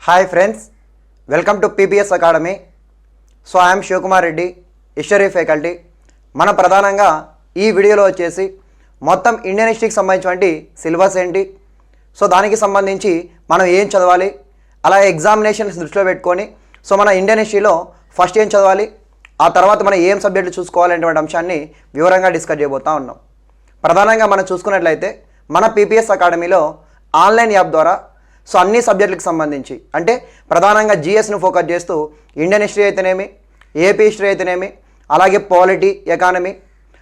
Hi friends, welcome to PPS academy. So I'm Shivakumar Reddy, history faculty. మనం ప్రధానంగా ఈ వీడియోలో వచ్చేసి మొత్తం ఇండియన్ హిస్టరీకి సంబంధించినటువంటి సిలబస్ ఏంటి, సో దానికి సంబంధించి మనం ఏం చదవాలి, అలాగే ఎగ్జామినేషన్స్ దృష్టిలో పెట్టుకొని సో మన ఇండియన్ హిస్టరీలో ఫస్ట్ ఏం చదవాలి, ఆ తర్వాత మనం ఏం సబ్జెక్టులు చూసుకోవాలనేటువంటి అంశాన్ని వివరంగా డిస్కస్ చేయబోతూ ఉన్నాం. ప్రధానంగా మనం చూసుకున్నట్లయితే మన పీపీఎస్ అకాడమీలో ఆన్లైన్ యాప్ ద్వారా సో అన్ని సబ్జెక్టులకు సంబంధించి అంటే ప్రధానంగా జిఎస్ను ఫోకస్ చేస్తూ ఇండియన్ హిస్టరీ అయితేనేమి, ఏపీ హిస్టరీ అయితేనేమి, అలాగే పాలిటీ, ఎకానమీ,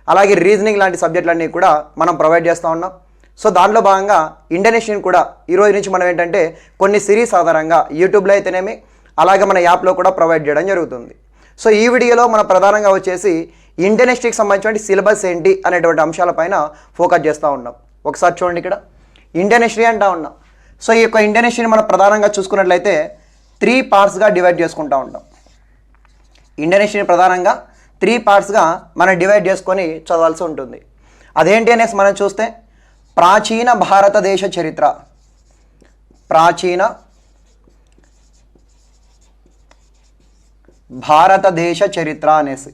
అలాగే రీజనింగ్ లాంటి సబ్జెక్టులన్నీ కూడా మనం ప్రొవైడ్ చేస్తూ ఉన్నాం. సో దాంట్లో భాగంగా ఇండియన్ హిస్టరీని కూడా ఈరోజు నుంచి మనం ఏంటంటే కొన్ని సిరీస్ ఆధారంగా యూట్యూబ్లో అయితేనేమి అలాగే మన యాప్లో కూడా ప్రొవైడ్ చేయడం జరుగుతుంది. సో ఈ వీడియోలో మనం ప్రధానంగా వచ్చేసి ఇండియన్ హిస్టరీకి సంబంధించిన సిలబస్ ఏంటి అనేటువంటి అంశాలపైన ఫోకస్ చేస్తూ ఉన్నాం. ఒకసారి చూడండి, ఇక్కడ ఇండియన్ హిస్టరీ అంటూ ఉన్నాం. సో ఈ యొక్క ఇండియన్ హిస్టరీని మనం ప్రధానంగా చూసుకున్నట్లయితే 3 పార్ట్స్గా డివైడ్ చేసుకుంటూ ఉంటాం. ఇండియన్ హిస్టరీని ప్రధానంగా 3 పార్ట్స్గా మనం డివైడ్ చేసుకొని చదవాల్సి ఉంటుంది. అదేంటి అనేసి మనం చూస్తే ప్రాచీన భారతదేశ చరిత్ర, ప్రాచీన భారతదేశ చరిత్ర అనేసి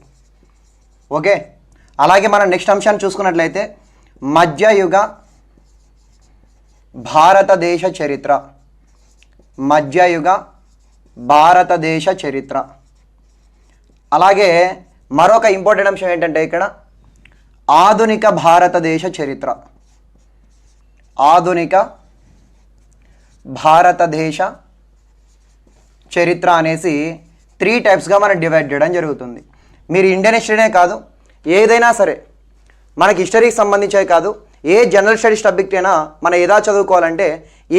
ఓకే. అలాగే మనం నెక్స్ట్ అంశాన్ని చూసుకున్నట్లయితే మధ్యయుగ భారతదేశ చరిత్ర, మధ్యయుగ భారతదేశ చరిత్ర. అలాగే మరొక ఇంపార్టెంట్ అంశం ఏంటంటే ఇక్కడ ఆధునిక భారతదేశ చరిత్ర, ఆధునిక భారతదేశ చరిత్ర అనేసి 3 టైప్స్గా మనం డివైడ్ చేయడం జరుగుతుంది. మీరు ఇండియన్ హిస్టరీనే కాదు, ఏదైనా సరే మనకి హిస్టరీకి సంబంధించే కాదు, ఏ జనరల్ స్టడీస్ సబ్జెక్ట్ అయినా మనం ఏదా చదువుకోవాలంటే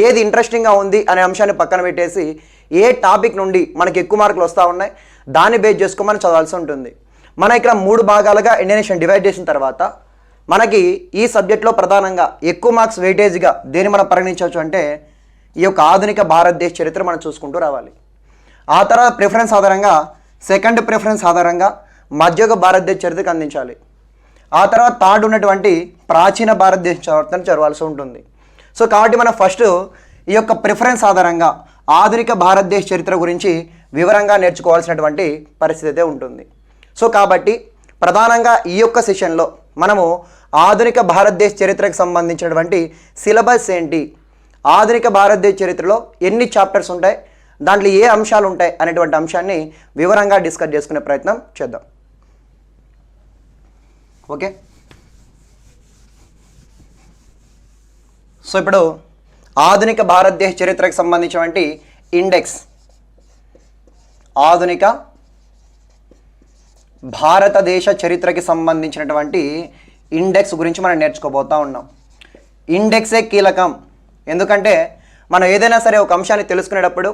ఏది ఇంట్రెస్టింగ్గా ఉంది అనే అంశాన్ని పక్కన పెట్టేసి ఏ టాపిక్ నుండి మనకి ఎక్కువ మార్కులు వస్తూ ఉన్నాయి దాన్ని బేస్ చేసుకొని మనం చదవాల్సి ఉంటుంది. మనం ఇక్కడ 3 భాగాలుగా ఇండియన్ హిస్టరీ డివైడ్ చేసిన తర్వాత మనకి ఈ సబ్జెక్ట్లో ప్రధానంగా ఎక్కువ మార్క్స్ వెయిటేజ్గా దేన్ని మనం పరిగణించవచ్చు అంటే ఈ యొక్క ఆధునిక భారతదేశ చరిత్ర మనం చూసుకుంటూ రావాలి. ఆ తర్వాత ప్రిఫరెన్స్ ఆధారంగా సెకండ్ ప్రిఫరెన్స్ ఆధారంగా మధ్యయుగ భారతదేశ చరిత్రకు అందించాలి. ఆ తర్వాత థర్డ్ ఉన్నటువంటి ప్రాచీన భారతదేశ చరిత్రను చదవాల్సి ఉంటుంది. సో కాబట్టి మనం ఫస్ట్ ఈ యొక్క ప్రిఫరెన్స్ ఆధారంగా ఆధునిక భారతదేశ చరిత్ర గురించి వివరంగా నేర్చుకోవాల్సినటువంటి పరిస్థితి అయితే ఉంటుంది. సో కాబట్టి ప్రధానంగా ఈ యొక్క సెషన్లో మనము ఆధునిక భారతదేశ చరిత్రకు సంబంధించినటువంటి సిలబస్ ఏంటి, ఆధునిక భారతదేశ చరిత్రలో ఎన్ని చాప్టర్స్ ఉంటాయి, దాంట్లో ఏ అంశాలు ఉంటాయి అనేటువంటి అంశాన్ని వివరంగా డిస్కస్ చేసుకునే ప్రయత్నం చేద్దాం. ఓకే. సో ఇప్పుడు ఆధునిక భారతదేశ చరిత్రకు సంబంధించినటువంటి ఇండెక్స్, ఆధునిక భారతదేశ చరిత్రకి సంబంధించినటువంటి ఇండెక్స్ గురించి మనం నేర్చుకోబోతూ ఉన్నాం. ఇండెక్సే కీలకం, ఎందుకంటే మనం ఏదైనా సరే ఒక అంశాన్ని తెలుసుకునేటప్పుడు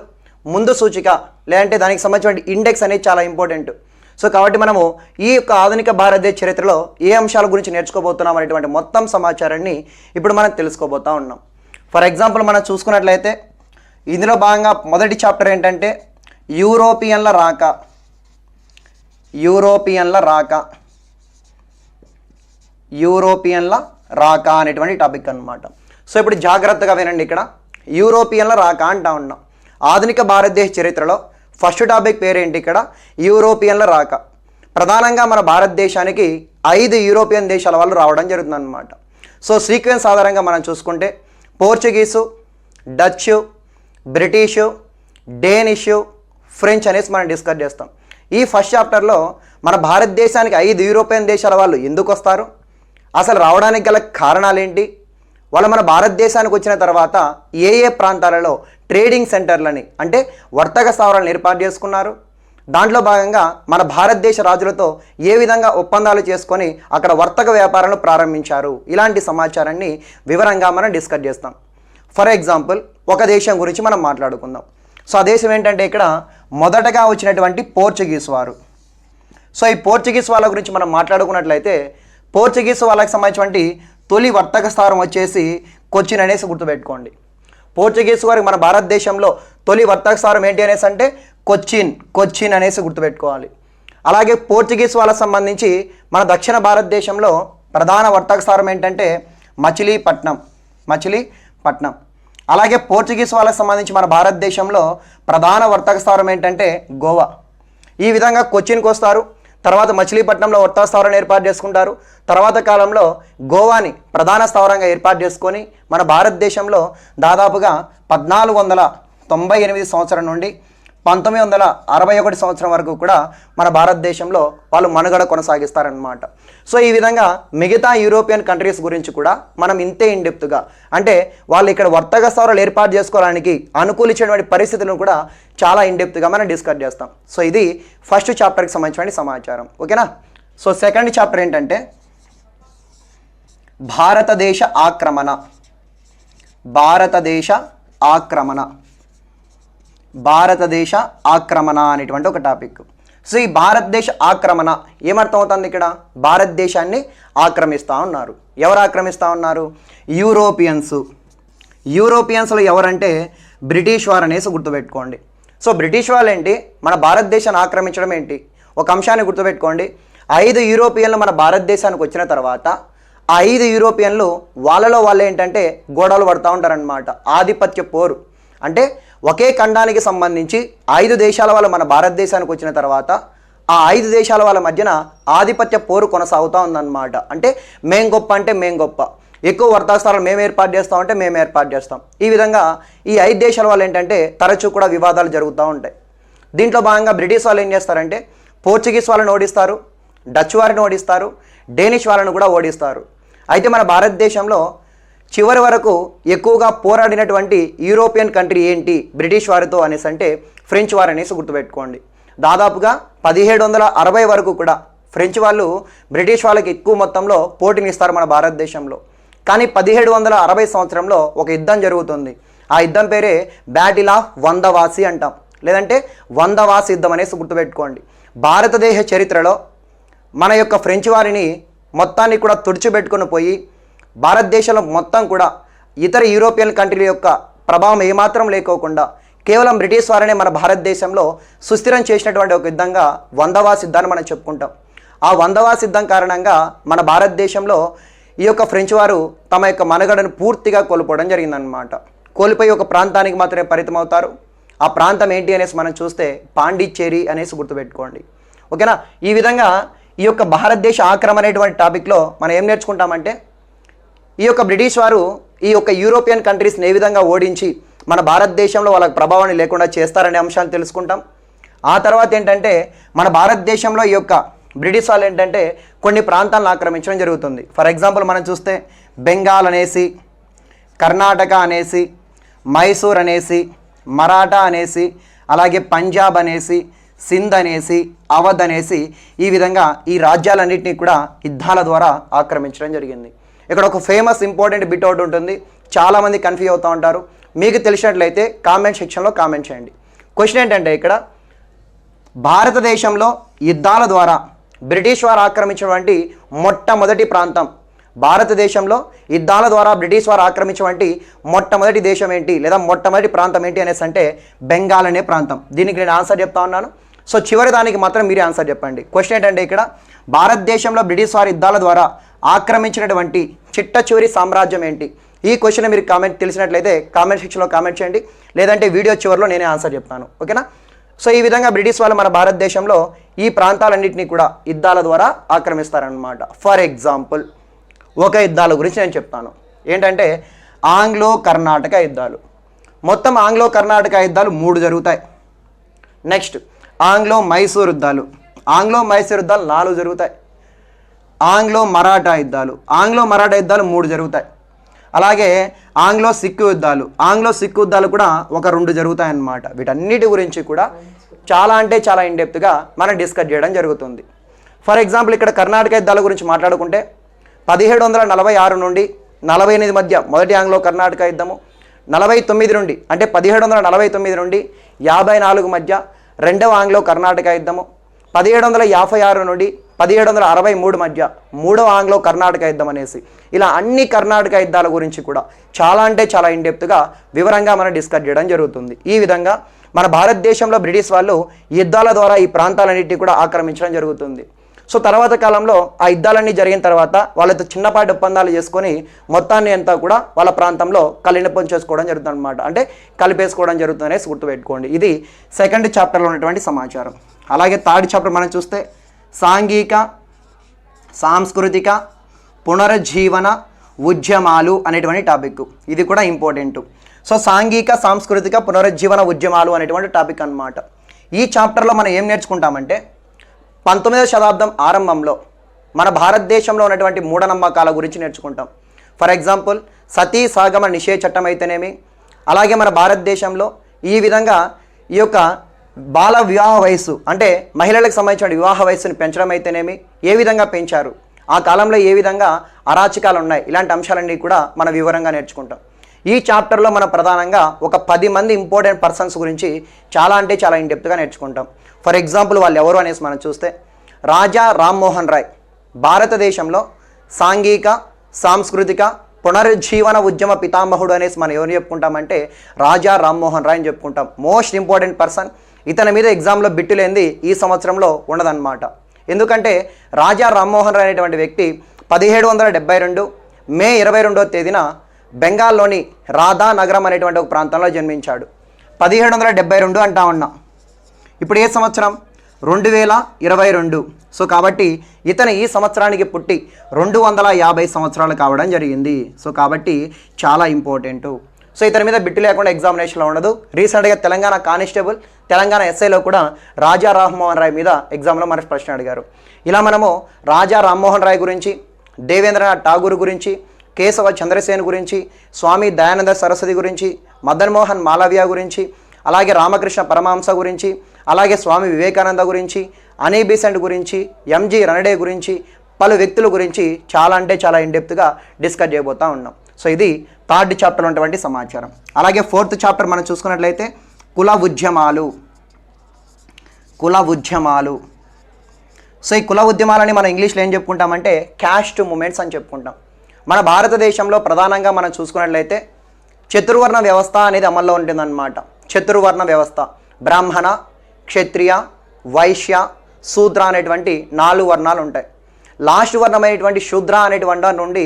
ముందు సూచిక లేదంటే దానికి సంబంధించిన ఇండెక్స్ అనేది చాలా ఇంపార్టెంట్. సో కాబట్టి మనము ఈ యొక్క ఆధునిక భారతదేశ చరిత్రలో ఏ అంశాల గురించి నేర్చుకోబోతున్నాం అనేటువంటి మొత్తం సమాచారాన్ని ఇప్పుడు మనం తెలుసుకోబోతూ ఉన్నాం. ఫర్ ఎగ్జాంపుల్ మనం చూసుకున్నట్లయితే ఇందులో భాగంగా మొదటి చాప్టర్ ఏంటంటే యూరోపియన్ల రాక, యూరోపియన్ల రాక, యూరోపియన్ల రాక అనేటువంటి టాపిక్ అన్నమాట. సో ఇప్పుడు జాగ్రత్తగా వినండి, ఇక్కడ యూరోపియన్ల రాక అంటా ఉన్నాం. ఆధునిక భారతదేశ చరిత్రలో ఫస్ట్ టాపిక్ పేరేంటి, ఇక్కడ యూరోపియన్ల రాక. ప్రధానంగా మన భారతదేశానికి 5 యూరోపియన్ దేశాల వాళ్ళు రావడం జరుగుతుంది అన్నమాట. సో సీక్వెన్స్ ఆధారంగా మనం చూసుకుంటే పోర్చుగీసు, డచ్, బ్రిటిషు, డేనిషు, ఫ్రెంచ్ అనేసి మనం డిస్కస్ చేస్తాం. ఈ ఫస్ట్ చాప్టర్లో మన భారతదేశానికి 5 యూరోపియన్ దేశాల వాళ్ళు ఎందుకు వస్తారు, అసలు రావడానికి గల కారణాలేంటి, వాళ్ళు మన భారతదేశానికి వచ్చిన తర్వాత ఏ ఏ ప్రాంతాలలో ట్రేడింగ్ సెంటర్లని అంటే వర్తక స్థావరాలను ఏర్పాటు చేసుకున్నారు, దాంట్లో భాగంగా మన భారతదేశ రాజులతో ఏ విధంగా ఒప్పందాలు చేసుకొని అక్కడ వర్తక వ్యాపారాలను ప్రారంభించారు, ఇలాంటి సమాచారాన్ని వివరంగా మనం డిస్కస్ చేస్తాం. ఫర్ ఎగ్జాంపుల్ ఒక దేశం గురించి మనం మాట్లాడుకుందాం. సో ఆ దేశం ఏంటంటే ఇక్కడ మొదటగా వచ్చినటువంటి పోర్చుగీస్ వారు. సో ఈ పోర్చుగీస్ వాళ్ళ గురించి మనం మాట్లాడుకున్నట్లయితే పోర్చుగీస్ వాళ్ళకి సంబంధించినటువంటి తొలి వర్తక స్థావరం వచ్చేసి కొచ్చిన్ అనేసి గుర్తుపెట్టుకోండి. పోర్చుగీస్ వారికి మన భారతదేశంలో తొలి వర్తక స్థావరం ఏంటి అనేసి అంటే కొచ్చిన్ అనేసి గుర్తుపెట్టుకోవాలి. అలాగే పోర్చుగీస్ వాళ్ళకి సంబంధించి మన దక్షిణ భారతదేశంలో ప్రధాన వర్తక స్థావరం ఏంటంటే మచిలీపట్నం. అలాగే పోర్చుగీస్ వాళ్ళకి సంబంధించి మన భారతదేశంలో ప్రధాన వర్తక స్థావరం ఏంటంటే గోవా. ఈ విధంగా కొచ్చిన్కి వస్తారు, తర్వాత మచిలీపట్నంలో వర్తక స్థావరాన్ని ఏర్పాటు చేసుకుంటారు. తర్వాత కాలంలో గోవాని ప్రధాన స్థావరంగా ఏర్పాటు చేసుకొని మన భారతదేశంలో దాదాపుగా 1498 సంవత్సరం నుండి 1961 సంవత్సరం వరకు కూడా మన భారతదేశంలో వాళ్ళు మనుగడ కొనసాగిస్తారనమాట. సో ఈ విధంగా మిగతా యూరోపియన్ కంట్రీస్ గురించి కూడా మనం ఇంతే ఇన్డెప్త్గా, అంటే వాళ్ళు ఇక్కడ వర్తక స్థావరాలు ఏర్పాటు చేసుకోవడానికి అనుకూలించేటువంటి పరిస్థితులను కూడా చాలా ఇన్డెప్త్గా మనం డిస్కస్ చేస్తాం. సో ఇది ఫస్ట్ చాప్టర్కి సంబంధించిన సమాచారం. ఓకేనా. సో సెకండ్ చాప్టర్ ఏంటంటే భారతదేశ ఆక్రమణ. భారతదేశ ఆక్రమణ భారతదేశ ఆక్రమణ అనేటువంటి ఒక టాపిక్. సో ఈ భారతదేశ ఆక్రమణ ఏమర్థం అవుతుంది? ఇక్కడ భారతదేశాన్ని ఆక్రమిస్తూ ఉన్నారు. ఎవరు ఆక్రమిస్తూ ఉన్నారు? యూరోపియన్స్. యూరోపియన్స్లో ఎవరంటే బ్రిటిష్ వారు అనేసి గుర్తుపెట్టుకోండి. సో బ్రిటిష్ వాళ్ళు ఏంటి, మన భారతదేశాన్ని ఆక్రమించడం ఏంటి? ఒక అంశాన్ని గుర్తుపెట్టుకోండి. 5 యూరోపియన్లు మన భారతదేశానికి వచ్చిన తర్వాత ఆ 5 యూరోపియన్లు వాళ్ళలో వాళ్ళు ఏంటంటే గొడవలు పడుతూ ఉంటారనమాట. ఆధిపత్య పోరు. అంటే ఒకే ఖండానికి సంబంధించి 5 దేశాల వాళ్ళు మన భారతదేశానికి వచ్చిన తర్వాత ఆ 5 దేశాల వాళ్ళ మధ్యన ఆధిపత్య పోరు కొనసాగుతూ ఉందన్నమాట. అంటే మేం గొప్ప అంటే మేం గొప్ప, ఎక్కువ వర్తక స్థానాలు మేము ఏర్పాటు చేస్తామంటే మేము ఏర్పాటు చేస్తాం. ఈ విధంగా ఈ 5 దేశాల వాళ్ళు ఏంటంటే తరచూ కూడా వివాదాలు జరుగుతూ ఉంటాయి. దీంట్లో భాగంగా బ్రిటిష్ వాళ్ళు ఏం చేస్తారంటే పోర్చుగీస్ వాళ్ళని ఓడిస్తారు, డచ్ వారిని ఓడిస్తారు, డేనిష్ వాళ్ళను కూడా ఓడిస్తారు. అయితే మన భారతదేశంలో చివరి వరకు ఎక్కువగా పోరాడినటువంటి యూరోపియన్ కంట్రీ ఏంటి బ్రిటిష్ వారితో అనేసి అంటే ఫ్రెంచ్ వారు అనేసి గుర్తుపెట్టుకోండి. దాదాపుగా 1760 వరకు కూడా ఫ్రెంచ్ వాళ్ళు బ్రిటిష్ వాళ్ళకి ఎక్కువ మొత్తంలో పోటీనిస్తారు మన భారతదేశంలో. కానీ 1760 సంవత్సరంలో ఒక యుద్ధం జరుగుతుంది. ఆ యుద్ధం పేరే బ్యాటిల్ ఆఫ్ వందవాసి అంటాం, లేదంటే వందవాసి యుద్ధం అనేసి గుర్తుపెట్టుకోండి. భారతదేశ చరిత్రలో మన యొక్క ఫ్రెంచ్ వారిని మొత్తాన్ని కూడా తుడిచిపెట్టుకుని పోయి భారతదేశంలో మొత్తం కూడా ఇతర యూరోపియన్ కంట్రీల యొక్క ప్రభావం ఏమాత్రం లేకోకుండా కేవలం బ్రిటిష్ వారినే మన భారతదేశంలో సుస్థిరం చేసినటువంటి ఒక యుద్ధంగా వందవాసి యుద్ధాన్ని మనం చెప్పుకుంటాం. ఆ వందవాసి యుద్ధం కారణంగా మన భారతదేశంలో ఈ యొక్క ఫ్రెంచ్ వారు తమ యొక్క మనుగడను పూర్తిగా కోల్పోవడం జరిగిందనమాట. కోల్పోయి ఒక ప్రాంతానికి మాత్రమే పరిమితం అవుతారు. ఆ ప్రాంతం ఏంటి అనేసి మనం చూస్తే పాండిచ్చేరి అనేసి గుర్తుపెట్టుకోండి. ఓకేనా. ఈ విధంగా ఈ యొక్క భారతదేశ ఆక్రమణ అనేటువంటి టాపిక్లో మనం ఏం నేర్చుకుంటామంటే ఈ యొక్క బ్రిటిష్ వారు ఈ యొక్క యూరోపియన్ కంట్రీస్ని ఏ విధంగా ఓడించి మన భారతదేశంలో వాళ్ళకి ప్రభావాన్ని లేకుండా చేస్తారనే అంశాలు తెలుసుకుంటాం. ఆ తర్వాత ఏంటంటే మన భారతదేశంలో ఈ యొక్క బ్రిటిష్ వాళ్ళు ఏంటంటే కొన్ని ప్రాంతాలను ఆక్రమించడం జరుగుతుంది. ఫర్ ఎగ్జాంపుల్ మనం చూస్తే బెంగాల్ అనేసి, కర్ణాటక అనేసి, మైసూర్ అనేసి, మరాఠా అనేసి, అలాగే పంజాబ్ అనేసి, సింధ్ అనేసి, అవధ్ అనేసి, ఈ విధంగా ఈ రాజ్యాలన్నింటినీ కూడా యుద్ధాల ద్వారా ఆక్రమించడం జరిగింది. ఇక్కడ ఒక ఫేమస్ ఇంపార్టెంట్ బిట్ అవుట్ ఉంటుంది, చాలామంది కన్ఫ్యూజ్ అవుతూ ఉంటారు. మీకు తెలిసినట్లయితే కామెంట్ సెక్షన్లో కామెంట్ చేయండి. క్వశ్చన్ ఏంటంటే ఇక్కడ భారతదేశంలో యుద్ధాల ద్వారా బ్రిటిష్ వారు ఆక్రమించినటువంటి మొట్టమొదటి ప్రాంతం, భారతదేశంలో యుద్ధాల ద్వారా బ్రిటిష్ వారు ఆక్రమించినటువంటి మొట్టమొదటి దేశం ఏంటి లేదా మొట్టమొదటి ప్రాంతం ఏంటి అనేసి అంటే బెంగాల్ అనే ప్రాంతం. దీనికి నేను ఆన్సర్ చెప్తా ఉన్నాను. సో చివరి దానికి మాత్రం మీరే ఆన్సర్ చెప్పండి. క్వశ్చన్ ఏంటంటే ఇక్కడ భారతదేశంలో బ్రిటిష్ వారి యుద్ధాల ద్వారా ఆక్రమించినటువంటి చిట్ట చివరి సామ్రాజ్యం ఏంటి? ఈ క్వశ్చన్ మీరు కామెంట్ తెలిసినట్లయితే కామెంట్ సెక్షన్లో కామెంట్ చేయండి, లేదంటే వీడియో చివరిలో నేనే ఆన్సర్ చెప్తాను. ఓకేనా. సో ఈ విధంగా బ్రిటిష్ వాళ్ళు మన భారతదేశంలో ఈ ప్రాంతాలన్నింటినీ కూడా యుద్ధాల ద్వారా ఆక్రమిస్తారనమాట. ఫర్ ఎగ్జాంపుల్ ఒక యుద్ధాల గురించి నేను చెప్తాను. ఏంటంటే ఆంగ్లో కర్ణాటక యుద్ధాలు. మొత్తం ఆంగ్లో కర్ణాటక యుద్ధాలు 3 జరుగుతాయి. నెక్స్ట్ ఆంగ్లో మైసూర్ యుద్ధాలు. ఆంగ్లో మైసూర్ యుద్ధాలు 4 జరుగుతాయి. ఆంగ్లో మరాఠా యుద్ధాలు. ఆంగ్లో మరాఠా యుద్ధాలు 3 జరుగుతాయి. అలాగే ఆంగ్లో సిక్కు యుద్ధాలు. ఆంగ్లో సిక్కు యుద్ధాలు కూడా ఒక 2 జరుగుతాయన్నమాట. వీటన్నిటి గురించి కూడా చాలా అంటే చాలా ఇన్డెప్త్గా మనం డిస్కస్ చేయడం జరుగుతుంది. ఫర్ ఎగ్జాంపుల్ ఇక్కడ కర్ణాటక యుద్ధాల గురించి మాట్లాడుకుంటే 1746 నుండి 48 మధ్య మొదటి ఆంగ్లో కర్ణాటక యుద్ధము, 49 నుండి అంటే 1749 నుండి 54 మధ్య రెండవ ఆంగ్లో కర్ణాటక యుద్ధము, 1756 నుండి 1763 మధ్య మూడవ ఆంగ్లో కర్ణాటక యుద్ధం అనేసి ఇలా అన్ని కర్ణాటక యుద్ధాల గురించి కూడా చాలా అంటే చాలా ఇన్డెప్త్గా వివరంగా మనం డిస్కస్ చేయడం జరుగుతుంది. ఈ విధంగా మన భారతదేశంలో బ్రిటిష్ వాళ్ళు యుద్ధాల ద్వారా ఈ ప్రాంతాలన్నింటినీ కూడా ఆక్రమించడం జరుగుతుంది. సో తర్వాత కాలంలో ఆ యుద్ధాలన్నీ జరిగిన తర్వాత వాళ్ళతో చిన్నపాటి ఒప్పందాలు చేసుకొని మొత్తాన్ని అంతా కూడా వాళ్ళ ప్రాంతంలో కలినిపం చేసుకోవడం జరుగుతుంది అనమాట. అంటే కలిపేసుకోవడం జరుగుతుంది అనేసి గుర్తుపెట్టుకోండి. ఇది సెకండ్ చాప్టర్లో ఉన్నటువంటి సమాచారం. అలాగే థర్డ్ చాప్టర్ మనం చూస్తే సాంఘిక సాంస్కృతిక పునరుజ్జీవన ఉద్యమాలు అనేటువంటి టాపిక్. ఇది కూడా ఇంపార్టెంట్. సో సాంఘిక సాంస్కృతిక పునరుజ్జీవన ఉద్యమాలు అనేటువంటి టాపిక్ అన్నమాట. ఈ చాప్టర్లో మనం ఏం నేర్చుకుంటామంటే 19వ శతాబ్దం ఆరంభంలో మన భారతదేశంలో ఉన్నటువంటి మూఢనమ్మకాల గురించి నేర్చుకుంటాం. ఫర్ ఎగ్జాంపుల్ సతీ సాగమ నిషేధ చట్టం అయితేనేమి, అలాగే మన భారతదేశంలో ఈ విధంగా ఈ యొక్క బాల వివాహ వయస్సు అంటే మహిళలకు సంబంధించిన వివాహ వయస్సును పెంచడం అయితేనేమి, ఏ విధంగా పెంచారు, ఆ కాలంలో ఏ విధంగా అరాచకాలు ఉన్నాయి, ఇలాంటి అంశాలన్నీ కూడా మనం వివరంగా నేర్చుకుంటాం. ఈ చాప్టర్లో మనం ప్రధానంగా ఒక 10 మంది ఇంపార్టెంట్ పర్సన్స్ గురించి చాలా అంటే చాలా ఇన్డెప్త్గా నేర్చుకుంటాం. ఫర్ ఎగ్జాంపుల్ వాళ్ళు ఎవరు అనేసి మనం చూస్తే రాజా రామ్మోహన్ రాయ్ భారతదేశంలో సాంఘిక సాంస్కృతిక పునరుజ్జీవన ఉద్యమ పితామహుడు అనేసి మనం ఎవరు చెప్పుకుంటామంటే రాజా రామ్మోహన్ రాయ్ అని చెప్పుకుంటాం. Most important person. ఇతని మీద ఎగ్జామ్లో బిట్టు లేనిది ఈ సంవత్సరంలో ఉండదన్నమాట. ఎందుకంటే రాజా రామ్మోహన్ రాయ్ అనేటువంటి వ్యక్తి 1772 మే 22వ తేదీన బెంగాల్లోని రాధా నగరం అనేటువంటి ఒక ప్రాంతంలో జన్మించాడు. 1772 అంటా ఉన్నాం. ఇప్పుడు ఏ సంవత్సరం? 2022. సో కాబట్టి ఇతను ఈ సంవత్సరానికి పుట్టి 250 సంవత్సరాలు కావడం జరిగింది. సో కాబట్టి చాలా ఇంపార్టెంట్. సో ఇతని మీద బిట్టు లేకుండా ఎగ్జామినేషన్లో ఉండదు. రీసెంట్గా తెలంగాణ కానిస్టేబుల్, తెలంగాణ ఎస్ఐలో కూడా రాజా రామ్మోహన్ రాయ్ మీద ఎగ్జామ్లో మనకు ప్రశ్న అడిగారు. ఇలా మనము రాజా రామ్మోహన్ రాయ్ గురించి, దేవేంద్రనాథ్ ఠాగూర్ గురించి, కేశవ చంద్రసేన్ గురించి, స్వామి దయానంద సరస్వతి గురించి, మదన్ మోహన్ మాలవ్య గురించి, అలాగే రామకృష్ణ పరమహంస గురించి, అలాగే స్వామి వివేకానంద గురించి, అనీ బీసెంట్ గురించి, ఎంజి రనడే గురించి, పలు వ్యక్తుల గురించి చాలా అంటే చాలా ఇన్డెప్త్గా డిస్కస్ చేయబోతూ ఉన్నాం. సో ఇది థర్డ్ చాప్టర్ ఉన్నటువంటి సమాచారం. అలాగే ఫోర్త్ చాప్టర్ మనం చూసుకున్నట్లయితే కుల ఉద్యమాలు. సో ఈ కుల ఉద్యమాలని మనం ఇంగ్లీష్లో ఏం చెప్పుకుంటామంటే క్యాస్ట్ మూమెంట్స్ అని చెప్పుకుంటాం. మన భారతదేశంలో ప్రధానంగా మనం చూసుకున్నట్లయితే చతుర్వర్ణ వ్యవస్థ అనేది అమల్లో ఉంటుందన్నమాట. చతుర్వర్ణ వ్యవస్థ బ్రాహ్మణ, క్షత్రియ, వైశ్య, శూద్ర అనేటువంటి 4 వర్ణాలు ఉంటాయి. లాస్ట్ వర్ణమైనటువంటి శూద్ర అనేటువంటి నుండి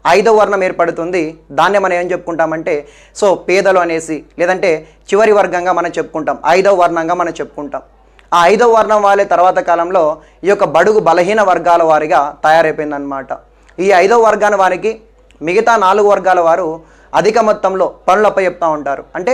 5వ వర్ణం ఏర్పడుతుంది. దాన్నే మనం ఏం చెప్పుకుంటామంటే సో పేదలు అనేసి, లేదంటే చివరి వర్గంగా మనం చెప్పుకుంటాం, 5వ వర్ణంగా మనం చెప్పుకుంటాం. ఆ 5వ వర్ణం వాళ్ళే తర్వాత కాలంలో ఈ యొక్క బడుగు బలహీన వర్గాల వారిగా తయారైపోయిందనమాట. ఈ 5వ వర్గాల వారికి మిగతా 4 వర్గాల వారు అధిక మొత్తంలో పనులు అప్పచెప్తూ ఉంటారు. అంటే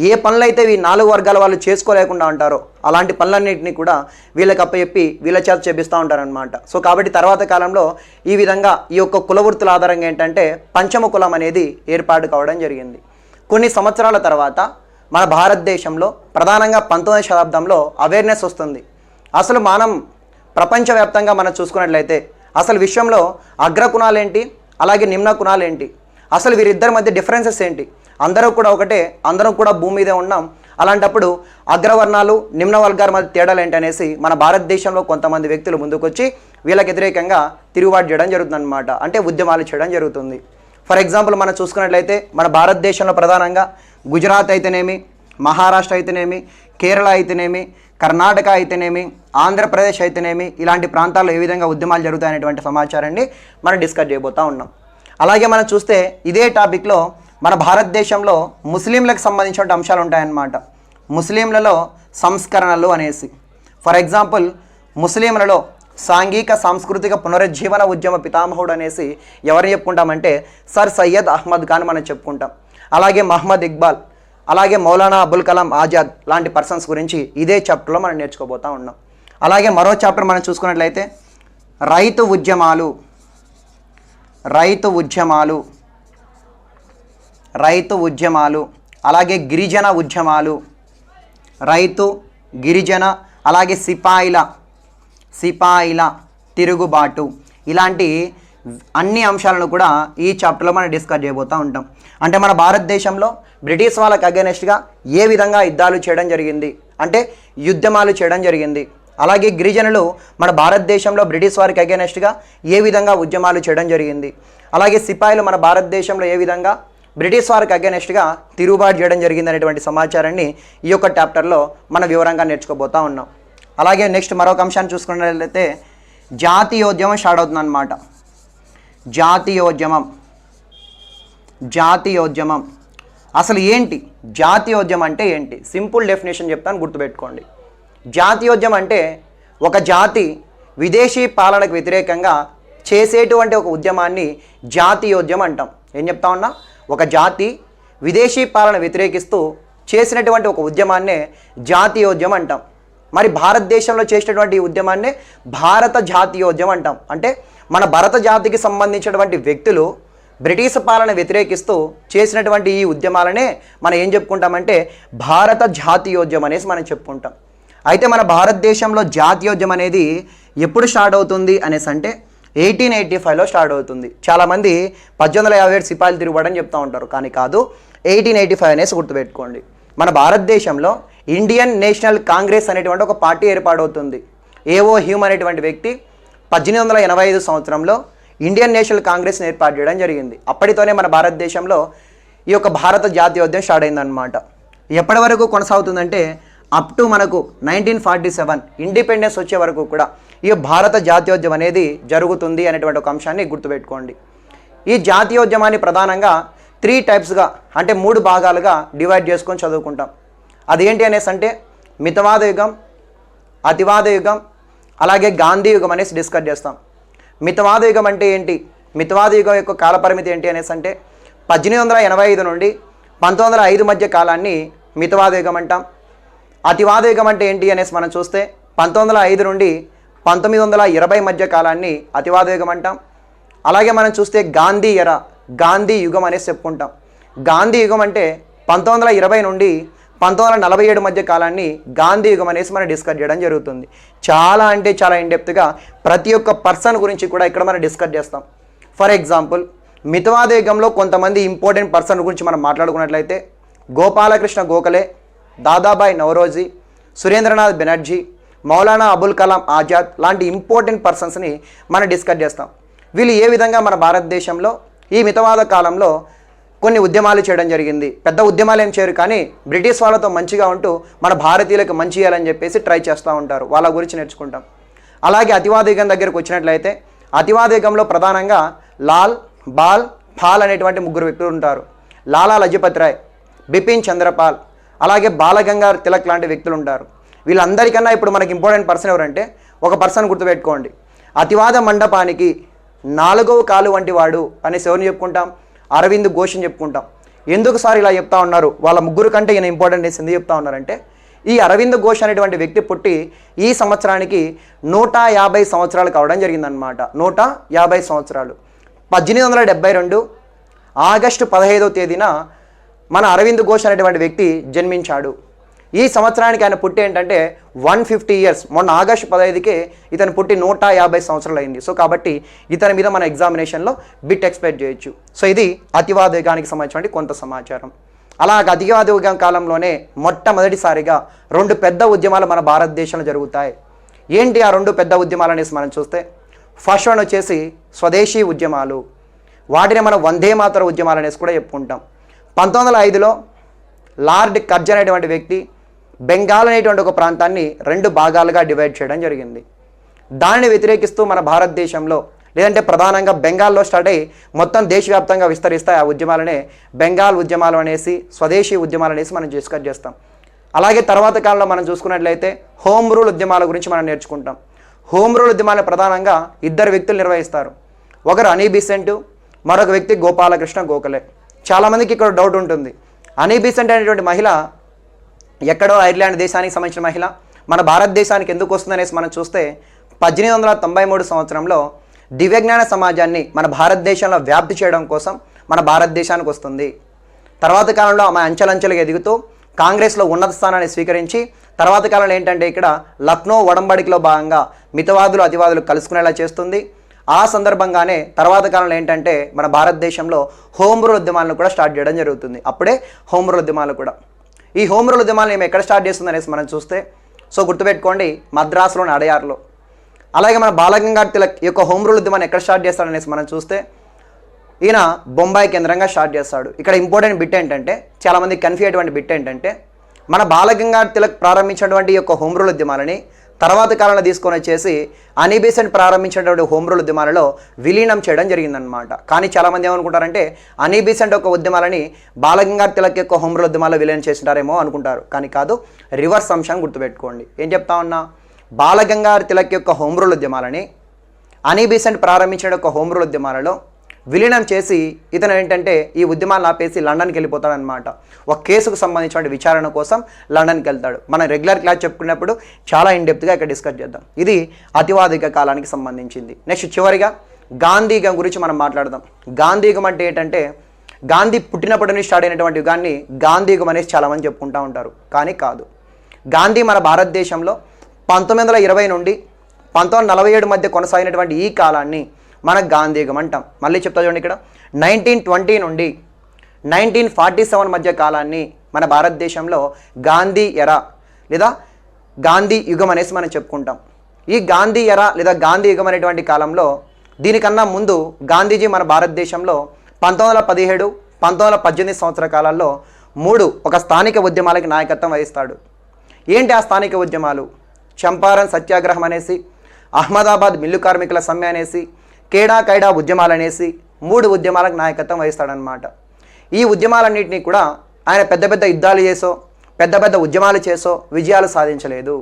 ఏ పనులు అయితే ఈ 4 వర్గాల వాళ్ళు చేసుకోలేకుండా ఉంటారో అలాంటి పనులన్నింటినీ కూడా వీళ్ళకి అప్పచెప్పి వీళ్ళ చేత చేపిస్తూ ఉంటారనమాట. సో కాబట్టి తర్వాత కాలంలో ఈ విధంగా ఈ యొక్క కుల వృత్తుల ఆధారంగా ఏంటంటే పంచమ కులం అనేది ఏర్పాటు కావడం జరిగింది. కొన్ని సంవత్సరాల తర్వాత మన భారతదేశంలో ప్రధానంగా 19వ శతాబ్దంలో అవేర్నెస్ వస్తుంది. అసలు మనం ప్రపంచవ్యాప్తంగా మనం చూసుకున్నట్లయితే అసలు విశ్వంలో అగ్ర కులాలేంటి, అలాగే నిమ్న కులాలేంటి, అసలు వీరిద్దరి మధ్య డిఫరెన్సెస్ ఏంటి, అందరూ కూడా ఒకటే, అందరం కూడా భూమి మీదే ఉన్నాం. అలాంటప్పుడు అగ్రవర్ణాలు నిమ్న వర్గాల మధ్య తేడాలు ఏంటనేసి మన భారతదేశంలో కొంతమంది వ్యక్తులు ముందుకొచ్చి వీళ్ళకి వ్యతిరేకంగా తిరుగుబాటు చేయడం జరుగుతుందన్నమాట. అంటే ఉద్యమాలు చేయడం జరుగుతుంది. ఫర్ ఎగ్జాంపుల్ మనం చూసుకున్నట్లయితే మన భారతదేశంలో ప్రధానంగా గుజరాత్ అయితేనేమి, మహారాష్ట్ర అయితేనేమి, కేరళ అయితేనేమి, కర్ణాటక అయితేనేమి, ఆంధ్రప్రదేశ్ అయితేనేమి, ఇలాంటి ప్రాంతాల్లో ఏ విధంగా ఉద్యమాలు జరుగుతాయనేటువంటి సమాచారాన్ని మనం డిస్కస్ చేయబోతూ ఉన్నాం. అలాగే మనం చూస్తే ఇదే టాపిక్లో మన భారతదేశంలో ముస్లింలకు సంబంధించిన అంశాలు ఉంటాయన్నమాట. ముస్లింలలో సంస్కరణలు అనేసి. ఫర్ ఎగ్జాంపుల్ ముస్లింలలో సాంఘిక సాంస్కృతిక పునరుజ్జీవన ఉద్యమ పితామహుడు అనేసి ఎవరిని చెప్పుకుంటామంటే సర్ సయ్యద్ అహ్మద్ ఖాన్ మనం చెప్పుకుంటాం. అలాగే మహమ్మద్ ఇక్బాల్, అలాగే మౌలానా అబుల్ కలాం ఆజాద్ లాంటి పర్సన్స్ గురించి ఇదే చాప్టర్లో మనం నేర్చుకోబోతూ ఉన్నాం. అలాగే మరో చాప్టర్ మనం చూసుకున్నట్లయితే రైతు ఉద్యమాలు. అలాగే గిరిజన ఉద్యమాలు. రైతు, గిరిజన, అలాగే సిపాయిల తిరుగుబాటు, ఇలాంటి అన్ని అంశాలను కూడా ఈ చాప్టర్లో మనం డిస్కస్ చేయబోతూ ఉంటాం. అంటే మన భారతదేశంలో బ్రిటిష్ వాళ్ళకి అగెనెస్ట్గా ఏ విధంగా యుద్ధాలు చేయడం జరిగింది, అంటే యుద్ధమాలు చేయడం జరిగింది. అలాగే గిరిజనులు మన భారతదేశంలో బ్రిటిష్ వారికి అగెనెస్ట్గా ఏ విధంగా ఉద్యమాలు చేయడం జరిగింది. అలాగే సిపాయిలు మన భారతదేశంలో ఏ విధంగా బ్రిటిష్ వారికి అగెనెస్ట్గా తిరుగుబాటు చేయడం జరిగింది అనేటువంటి సమాచారాన్ని ఈ యొక్క చాప్టర్లో మనం వివరంగా నేర్చుకోబోతూ ఉన్నాం. అలాగే నెక్స్ట్ మరొక అంశాన్ని చూసుకున్నట్లయితే జాతీయోద్యమం స్టార్ట్ అవుతుంది అనమాట. జాతీయోద్యమం అసలు ఏంటి? జాతీయోద్యమం అంటే ఏంటి? సింపుల్ డెఫినేషన్ చెప్తాను, గుర్తుపెట్టుకోండి. జాతీయోద్యమం అంటే ఒక జాతి విదేశీ పాలనకు వ్యతిరేకంగా చేసేటువంటి ఒక ఉద్యమాన్ని జాతీయోద్యమం అంటాం. ఏం చెప్తా ఉన్నా? ఒక జాతి విదేశీ పాలన వ్యతిరేకిస్తూ చేసినటువంటి ఒక ఉద్యమాన్నే జాతీయోద్యమం అంటాం. మరి భారతదేశంలో చేసినటువంటి ఈ ఉద్యమాన్నే భారత జాతీయోద్యమం అంటాం. అంటే మన భారత జాతికి సంబంధించినటువంటి వ్యక్తులు బ్రిటిష్ పాలన వ్యతిరేకిస్తూ చేసినటువంటి ఈ ఉద్యమాలనే మనం ఏం చెప్పుకుంటామంటే భారత జాతీయోద్యమం అనేసి మనం చెప్పుకుంటాం. అయితే మన భారతదేశంలో జాతీయోద్యమం అనేది ఎప్పుడు స్టార్ట్ అవుతుంది అనేసి అంటే 1885లో స్టార్ట్ అవుతుంది. చాలామంది 1857 సిపాయిలు తిరుగుబడని చెప్తూ ఉంటారు, కానీ కాదు, 1885 అనేసి గుర్తుపెట్టుకోండి. మన భారతదేశంలో ఇండియన్ నేషనల్ కాంగ్రెస్ అనేటువంటి ఒక పార్టీ ఏర్పాటవుతుంది. ఏవో హ్యూమ్ అనేటువంటి వ్యక్తి 1885 సంవత్సరంలో ఇండియన్ నేషనల్ కాంగ్రెస్ని ఏర్పాటు చేయడం జరిగింది. అప్పటితోనే మన భారతదేశంలో ఈ యొక్క భారత జాతీయోద్యమం స్టార్ట్ అయిందనమాట. ఎప్పటి వరకు కొనసాగుతుందంటే అప్ టు మనకు 1947 ఇండిపెండెన్స్ వచ్చే వరకు కూడా ఈ భారత జాతీయోద్యమం అనేది జరుగుతుంది అనేటువంటి ఒక అంశాన్ని గుర్తుపెట్టుకోండి. ఈ జాతీయోద్యమాన్ని ప్రధానంగా 3 టైప్స్గా అంటే 3 భాగాలుగా డివైడ్ చేసుకొని చదువుకుంటాం. అదేంటి అనేసి అంటే మితవాద యుగం, అతివాద యుగం, అలాగే గాంధీ యుగం అనేసి డిస్కస్ చేస్తాం. మితవాద యుగం అంటే ఏంటి? మితవాద యుగం యొక్క కాలపరిమితి ఏంటి అనేసి అంటే 1885 నుండి 1905 మధ్య కాలాన్ని మితవాద యుగం అంటాం. అతివాద యుగం అంటే ఏంటి అనేసి మనం చూస్తే 1905 నుండి 1920 మధ్య కాలాన్ని అతివాద యుగం అంటాం. అలాగే మనం చూస్తే గాంధీ యుగం అనేసి చెప్పుకుంటాం. గాంధీ యుగం అంటే 1920 నుండి 1947 మధ్య కాలాన్ని గాంధీ యుగం అనేసి మనం డిస్కస్ చేయడం జరుగుతుంది. చాలా అంటే చాలా ఇన్డెప్త్గా ప్రతి ఒక్క పర్సన్ గురించి కూడా ఇక్కడ మనం డిస్కస్ చేస్తాం. ఫర్ ఎగ్జాంపుల్, మితవాద యుగంలో కొంతమంది ఇంపార్టెంట్ పర్సన్ గురించి మనం మాట్లాడుకున్నట్లయితే గోపాలకృష్ణ గోఖలే, దాదాబాయి నౌరోజీ, సురేంద్రనాథ్ బెనర్జీ, మౌలానా అబుల్ కలాం ఆజాద్ లాంటి ఇంపార్టెంట్ పర్సన్స్ని మనం డిస్కస్ చేస్తాం. వీళ్ళు ఏ విధంగా మన భారతదేశంలో ఈ మితవాద కాలంలో కొన్ని ఉద్యమాలు చేయడం జరిగింది. పెద్ద ఉద్యమాలు ఏం చేయరు, కానీ బ్రిటిష్ వాళ్ళతో మంచిగా ఉంటూ మన భారతీయులకు మంచి చేయాలని చెప్పేసి ట్రై చేస్తూ ఉంటారు. వాళ్ళ గురించి నేర్చుకుంటాం. అలాగే అతివాద యుగం దగ్గరకు వచ్చినట్లయితే అతివాద యుగంలో ప్రధానంగా లాల్, బాల్, పాల్ అనేటువంటి 3 వ్యక్తులు ఉంటారు. లాలా లజపత్ రాయ్, బిపిన్ చంద్రపాల్, అలాగే బాలగంగాధర్ తిలక్ లాంటి వ్యక్తులు ఉంటారు. వీళ్ళందరికన్నా ఇప్పుడు మనకి ఇంపార్టెంట్ పర్సన్ ఎవరంటే ఒక పర్సన్ గుర్తుపెట్టుకోండి. అతివాద మండపానికి 4వ కాలు వంటి వాడు అనేసి ఎవరిని చెప్పుకుంటాం? అరవింద్ ఘోష్ని చెప్పుకుంటాం. ఎందుకు సార్ ఇలా చెప్తా ఉన్నారు? వాళ్ళ 3 కంటే ఈయన ఇంపార్టెంట్ అనేసి ఎందుకు చెప్తా ఉన్నారంటే ఈ అరవింద్ ఘోష్ అనేటువంటి వ్యక్తి పుట్టి ఈ సంవత్సరానికి 150 సంవత్సరాలు కావడం జరిగిందనమాట. 150 సంవత్సరాలు. 1872 ఆగస్టు 15వ తేదీన మన అరవింద్ ఘోష్ అనేటువంటి వ్యక్తి జన్మించాడు. ఈ సంవత్సరానికి ఆయన పుట్టి ఏంటంటే 150 ఇయర్స్. మొన్న ఆగస్టు 15కే ఇతను పుట్టి 150 సంవత్సరాలు అయింది. సో కాబట్టి ఇతని మీద మన ఎగ్జామినేషన్లో బిట్ ఎక్స్పెక్ట్ చేయొచ్చు. సో ఇది అతివాద యుగానికి సంబంధించిన కొంత సమాచారం. అలాగే అతివాద యుగం కాలంలోనే మొట్టమొదటిసారిగా 2 పెద్ద ఉద్యమాలు మన భారతదేశంలో జరుగుతాయి. ఏంటి ఆ 2 పెద్ద ఉద్యమాలు అనేసి మనం చూస్తే ఫస్ట్ వన్ వచ్చేసి స్వదేశీ ఉద్యమాలు. వాటిని మనం వందే మాతర ఉద్యమాలు అనేసి కూడా చెప్పుకుంటాం. 1905లో లార్డ్ కర్జన్ అనేటువంటి వ్యక్తి బెంగాల్ అనేటువంటి ఒక ప్రాంతాన్ని 2 భాగాలుగా డివైడ్ చేయడం జరిగింది. దానిని వ్యతిరేకిస్తూ మన భారతదేశంలో లేదంటే ప్రధానంగా బెంగాల్లో స్టార్ట్ అయ్యి మొత్తం దేశవ్యాప్తంగా విస్తరిస్తాయి ఆ ఉద్యమాలనే బెంగాల్ ఉద్యమాలు అనేసి, స్వదేశీ ఉద్యమాలు అనేసి మనం డిస్కస్ చేస్తాం. అలాగే తర్వాత కాలంలో మనం చూసుకున్నట్లయితే హోమ్ రూల్ ఉద్యమాల గురించి మనం నేర్చుకుంటాం. హోమ్ రూల్ ఉద్యమాలను ప్రధానంగా 2 వ్యక్తులు నిర్వహిస్తారు. ఒకరు అనీ బిసెంట్, మరొక వ్యక్తి గోపాలకృష్ణ గోఖలే. చాలామందికి ఇక్కడ డౌట్ ఉంటుంది, అనీ బిసెంట్ అనేటువంటి మహిళ ఎక్కడో ఐర్లాండ్ దేశానికి సంబంధించిన మహిళ మన భారతదేశానికి ఎందుకు వస్తుందనేసి మనం చూస్తే 1893 సంవత్సరంలో దివ్యజ్ఞాన సమాజాన్ని మన భారతదేశంలో వ్యాప్తి చేయడం కోసం మన భారతదేశానికి వస్తుంది. తర్వాత కాలంలో ఆమె అంచెలంచెలుగా ఎదుగుతూ కాంగ్రెస్లో ఉన్నత స్థానాన్ని స్వీకరించి తర్వాత కాలంలో ఏంటంటే ఇక్కడ లక్నో ఒడంబడికలో భాగంగా మితవాదులు అతివాదులు కలుసుకునేలా చేస్తుంది. ఆ సందర్భంగానే తర్వాత కాలంలో ఏంటంటే మన భారతదేశంలో హోమ్ రూల్ ఉద్యమాలను కూడా స్టార్ట్ చేయడం జరుగుతుంది. అప్పుడే హోమ్ రూల్ ఉద్యమాలు కూడా. ఈ హోమ్ రూల్ ఉద్యమాలను ఏమి ఎక్కడ స్టార్ట్ చేస్తుంది అనేసి మనం చూస్తే సో గుర్తుపెట్టుకోండి, మద్రాసులోని అడయార్లో. అలాగే మన బాలగంగాధర్ తిలక్ యొక్క హోమ్ రూల్ ఉద్యమాన్ని ఎక్కడ స్టార్ట్ చేస్తాడనేసి మనం చూస్తే ఈయన బొంబాయి కేంద్రంగా స్టార్ట్ చేస్తాడు. ఇక్కడ ఇంపార్టెంట్ బిట్ ఏంటంటే చాలామంది కన్ఫ్యూజ్ అయ్యేటువంటి బిట్ ఏంటంటే మన బాలగంగాధర్ తిలక్ ప్రారంభించినటువంటి యొక్క హోమ్ రూల్ ఉద్యమాలని తర్వాత కాలంలో తీసుకొని వచ్చేసి అనీ బెసెంట్ ప్రారంభించినటువంటి హోమ్ రూల్ ఉద్యమాలలో విలీనం చేయడం జరిగిందనమాట. కానీ చాలామంది ఏమనుకుంటారంటే అనీ బెసెంట్ యొక్క ఉద్యమాలని బాలగంగాధర్ తిలక్ యొక్క హోమ్ రూల్ ఉద్యమాల్లో విలీనం చేసింటారేమో అనుకుంటారు. కానీ కాదు, రివర్స్ అంశాన్ని గుర్తుపెట్టుకోండి. ఏం చెప్తా ఉన్నా, బాలగంగాధర్ తిలక్ యొక్క హోమ్ రూల్ ఉద్యమాలని అనీ బెసెంట్ ప్రారంభించిన యొక్క హోమ్ రూల్ ఉద్యమాలలో విలీనం చేసి ఇతను ఏంటంటే ఈ ఉద్యమాలను ఆపేసి లండన్కి వెళ్ళిపోతాడనమాట. ఒక కేసుకు సంబంధించిన విచారణ కోసం లండన్కి వెళ్తాడు. మనం రెగ్యులర్ క్లాస్ చెప్పుకున్నప్పుడు చాలా ఇన్డెప్త్గా ఇక్కడ డిస్కస్ చేద్దాం. ఇది అతివాదిక కాలానికి సంబంధించింది. నెక్స్ట్ చివరిగా గాంధీగం గురించి మనం మాట్లాడదాం. గాంధీగం అంటే ఏంటంటే గాంధీ పుట్టినప్పటి నుంచి స్టార్ట్ అయినటువంటి యుగాన్ని గాంధీగం అనేసి చాలామంది చెప్పుకుంటూ ఉంటారు. కానీ కాదు, గాంధీ మన భారతదేశంలో 1920 నుండి 1947 మధ్య కొనసాగినటువంటి ఈ కాలాన్ని మన గాంధీగం అంటాం. మళ్ళీ చెప్తా చూడండి, ఇక్కడ 1920 నుండి 1947 మధ్య కాలాన్ని మన భారతదేశంలో గాంధీ ఎరా లేదా గాంధీ యుగం అనేసి మనం చెప్పుకుంటాం. ఈ గాంధీ ఎరా లేదా గాంధీ యుగం అనేటువంటి కాలంలో దీనికన్నా ముందు గాంధీజీ మన భారతదేశంలో 1917, 1918 సంవత్సర కాలాల్లో ఒక స్థానిక ఉద్యమాలకి నాయకత్వం వహిస్తాడు. ఏంటి ఆ స్థానిక ఉద్యమాలు? చంపారన్ సత్యాగ్రహం అనేసి, అహ్మదాబాద్ మిల్లు కార్మికుల సమ్మె అనేసి, కేడా కైడా ఉద్యమాలు అనేసి 3 ఉద్యమాలకు నాయకత్వం వహిస్తాడనమాట. ఈ ఉద్యమాలన్నింటినీ కూడా ఆయన పెద్ద పెద్ద యుద్ధాలు చేసో పెద్ద పెద్ద ఉద్యమాలు చేసో విజయాలు సాధించలేదు.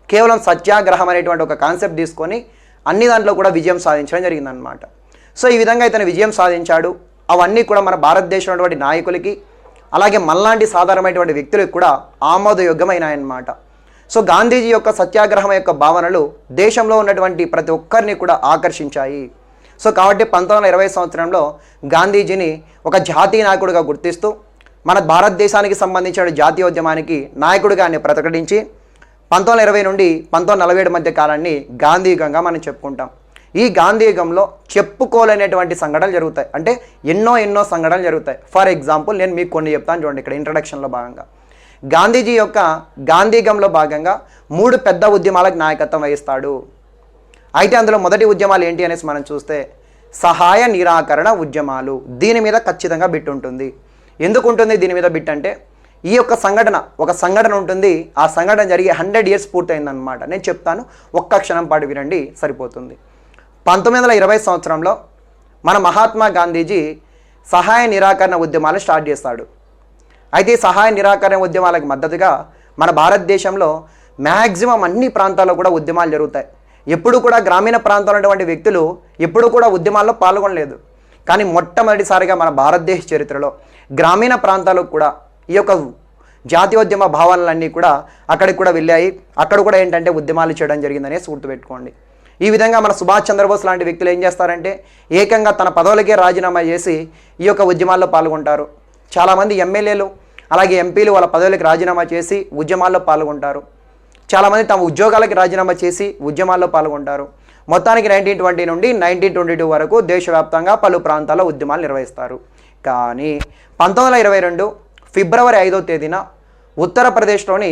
కేవలం సత్యాగ్రహం అనేటువంటి ఒక కాన్సెప్ట్ తీసుకొని అన్ని దాంట్లో కూడా విజయం సాధించడం జరిగిందనమాట. సో ఈ విధంగా ఇతను విజయం సాధించాడు. అవన్నీ కూడా మన భారతదేశంలో ఉన్నటువంటి నాయకులకి అలాగే మనలాంటి సాధారణమైనటువంటి వ్యక్తులకు కూడా ఆమోదయోగ్యమైనాయన్నమాట. సో గాంధీజీ యొక్క సత్యాగ్రహం యొక్క భావనలు దేశంలో ఉన్నటువంటి ప్రతి ఒక్కరిని కూడా ఆకర్షించాయి. సో కాబట్టి 1920 సంవత్సరంలో గాంధీజీని ఒక జాతీయ నాయకుడిగా గుర్తిస్తూ మన భారతదేశానికి సంబంధించిన జాతీయోద్యమానికి నాయకుడిగా ఆయన ప్రకటించి 1920 నుండి 1947 మధ్య కాలాన్ని గాంధీయుగంగా మనం చెప్పుకుంటాం. ఈ గాంధీయుగంలో చెప్పుకోలేనటువంటి సంఘటనలు జరుగుతాయి. అంటే ఎన్నో సంఘటనలు జరుగుతాయి. ఫర్ ఎగ్జాంపుల్ నేను మీకు కొన్ని చెప్తాను చూడండి. ఇక్కడ ఇంట్రడక్షన్లో భాగంగా గాంధీజీ యొక్క గాంధీగంలో భాగంగా 3 పెద్ద ఉద్యమాలకు నాయకత్వం వహిస్తాడు. అయితే అందులో మొదటి ఉద్యమాలు ఏంటి అనేసి మనం చూస్తే సహాయ నిరాకరణ ఉద్యమాలు. దీని మీద ఖచ్చితంగా బిట్ ఉంటుంది. ఎందుకు ఉంటుంది దీని మీద బిట్ అంటే ఈ యొక్క ఒక సంఘటన ఉంటుంది. ఆ సంఘటన జరిగి 100 years పూర్తయిందనమాట. నేను చెప్తాను, ఒక్క క్షణం పాటు వినండి, సరిపోతుంది. 1920 సంవత్సరంలో మన మహాత్మా గాంధీజీ సహాయ నిరాకరణ ఉద్యమాలు స్టార్ట్ చేస్తాడు. అయితే ఈ సహాయ నిరాకరణ ఉద్యమాలకు మద్దతుగా మన భారతదేశంలో మ్యాక్సిమం అన్ని ప్రాంతాల్లో కూడా ఉద్యమాలు జరుగుతాయి. ఎప్పుడు కూడా గ్రామీణ ప్రాంతాల్లో ఉన్నటువంటి వ్యక్తులు ఎప్పుడు కూడా ఉద్యమాల్లో పాల్గొనలేదు. కానీ మొట్టమొదటిసారిగా మన భారతదేశ చరిత్రలో గ్రామీణ ప్రాంతాలకు కూడా ఈ యొక్క జాతీయోద్యమ భావనలన్నీ కూడా అక్కడికి కూడా వెళ్ళాయి. అక్కడ కూడా ఏంటంటే ఉద్యమాలు చేయడం జరిగిందనేసి గుర్తుపెట్టుకోండి. ఈ విధంగా మన సుభాష్ చంద్రబోస్ లాంటి వ్యక్తులు ఏం చేస్తారంటే ఏకంగా తన పదవులకే రాజీనామా చేసి ఈ యొక్క ఉద్యమాల్లో పాల్గొంటారు. చాలామంది ఎమ్మెల్యేలు అలాగే ఎంపీలు వాళ్ళ పదవులకు రాజీనామా చేసి ఉద్యమాల్లో పాల్గొంటారు. చాలామంది తమ ఉద్యోగాలకు రాజీనామా చేసి ఉద్యమాల్లో పాల్గొంటారు. మొత్తానికి 1920 నుండి 1922 వరకు దేశవ్యాప్తంగా పలు ప్రాంతాల్లో ఉద్యమాలు నిర్వహిస్తారు. కానీ 1922 ఫిబ్రవరి 5వ తేదీన ఉత్తరప్రదేశ్లోని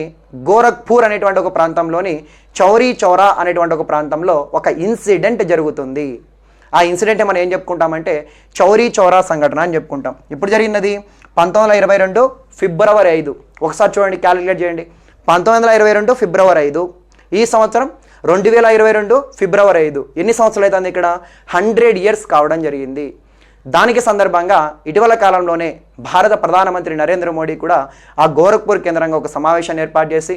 గోరఖ్పూర్ అనేటువంటి ఒక ప్రాంతంలోని చౌరీ చౌరా అనేటువంటి ఒక ప్రాంతంలో ఒక ఇన్సిడెంట్ జరుగుతుంది. ఆ ఇన్సిడెంట్ మనం ఏం చెప్పుకుంటామంటే చౌరీ చౌరా సంఘటన అని చెప్పుకుంటాం. ఇప్పుడు జరిగినది 1922 ఫిబ్రవరి 5. ఒకసారి చూడండి, క్యాలిక్యులేట్ చేయండి. 1922 ఫిబ్రవరి 5. ఈ సంవత్సరం 2022 ఫిబ్రవరి 5. ఎన్ని సంవత్సరాలు అవుతుంది? ఇక్కడ 100 years కావడం జరిగింది. దానికి సందర్భంగా ఇటీవల కాలంలోనే భారత ప్రధానమంత్రి నరేంద్ర మోడీ కూడా ఆ గోరఖ్పూర్ కేంద్రంగా ఒక సమావేశాన్ని ఏర్పాటు చేసి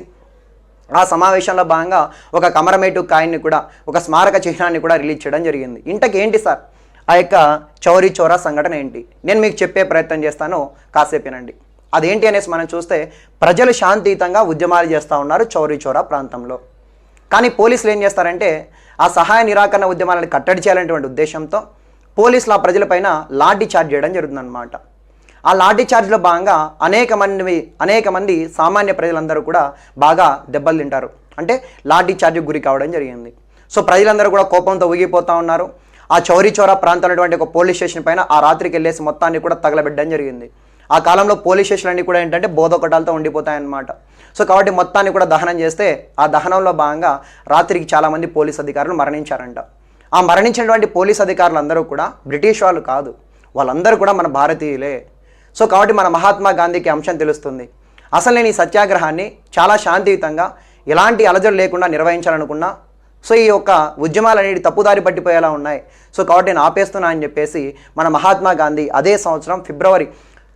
ఆ సమావేశంలో భాగంగా ఒక కమరమేటివ్ కాయిన్ని కూడా ఒక స్మారక చిహ్నాన్ని కూడా రిలీజ్ చేయడం జరిగింది. ఇంతకు ఏంటి సార్ ఆ యొక్క చౌరీ చౌరా సంఘటన ఏంటి? నేను మీకు చెప్పే ప్రయత్నం చేస్తాను, కాసేపేనండి. అదేంటి అనేసి మనం చూస్తే ప్రజలు శాంతియుతంగా ఉద్యమాలు చేస్తూ ఉన్నారు చౌరీ చౌరా ప్రాంతంలో. కానీ పోలీసులు ఏం చేస్తారంటే ఆ సహాయ నిరాకరణ ఉద్యమాలను కట్టడి చేయాలనేటువంటి ఉద్దేశంతో పోలీసులు ఆ ప్రజలపైన లాఠీ చార్జ్ చేయడం జరుగుతుందన్నమాట. ఆ లాఠీ చార్జ్లో భాగంగా అనేక మంది సామాన్య ప్రజలందరూ కూడా బాగా దెబ్బలు తింటారు. అంటే లాఠీ చార్జ్కి గురి కావడం జరిగింది. సో ప్రజలందరూ కూడా కోపంతో ఊగిపోతూ ఉన్నారు. ఆ చౌరీ చౌరా ప్రాంతం అనేటువంటి ఒక పోలీస్ స్టేషన్ పైన ఆ రాత్రికి వెళ్ళేసి మొత్తాన్ని కూడా తగలబెట్టడం జరిగింది. ఆ కాలంలో పోలీస్ స్టేషన్లు అన్నీ కూడా ఏంటంటే బోధకొట్టాలతో ఉండిపోతాయన్నమాట. సో కాబట్టి మొత్తాన్ని కూడా దహనం చేస్తే ఆ దహనంలో భాగంగా రాత్రికి చాలామంది పోలీస్ అధికారులు మరణించారంట. ఆ మరణించినటువంటి పోలీస్ అధికారులందరూ కూడా బ్రిటిష్ వాళ్ళు కాదు, వాళ్ళందరూ కూడా మన భారతీయులే. సో కాబట్టి మన మహాత్మా గాంధీకి అంశం తెలుస్తుంది. అసలు నేను ఈ సత్యాగ్రహాన్ని చాలా శాంతియుతంగా ఎలాంటి అలజడి లేకుండా నిర్వహించాలనుకున్నా సో ఈ యొక్క ఉద్యమాలు అనేవి తప్పుదారి పట్టిపోయేలా ఉన్నాయి. సో కాబట్టి నేను ఆపేస్తున్నా అని చెప్పేసి మన మహాత్మా గాంధీ అదే సంవత్సరం ఫిబ్రవరి